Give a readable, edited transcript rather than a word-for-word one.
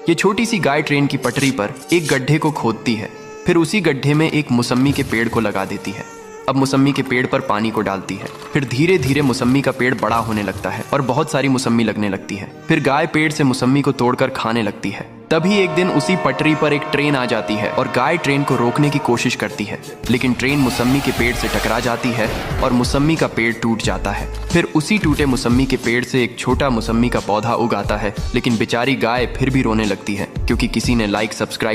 ये छोटी सी गाय ट्रेन की पटरी पर एक गड्ढे को खोदती है, फिर उसी गड्ढे में एक मौसम्मी के पेड़ को लगा देती है। अब मौसम्मी के पेड़ पर पानी को डालती है, फिर धीरे धीरे मौसम्मी का पेड़ बड़ा होने लगता है और बहुत सारी मौसम्मी लगने लगती है। फिर गाय पेड़ से मौसम्मी को तोड़कर खाने लगती है। तभी एक दिन उसी पटरी पर एक ट्रेन आ जाती है और गाय ट्रेन को रोकने की कोशिश करती है, लेकिन ट्रेन मौसम्मी के पेड़ से टकरा जाती है और मौसम्मी का पेड़ टूट जाता है। फिर उसी टूटे मौसम्मी के पेड़ से एक छोटा मौसम्मी का पौधा उगाता है, लेकिन बेचारी गाय फिर भी रोने लगती है क्योंकि किसी ने लाइक सब्सक्राइब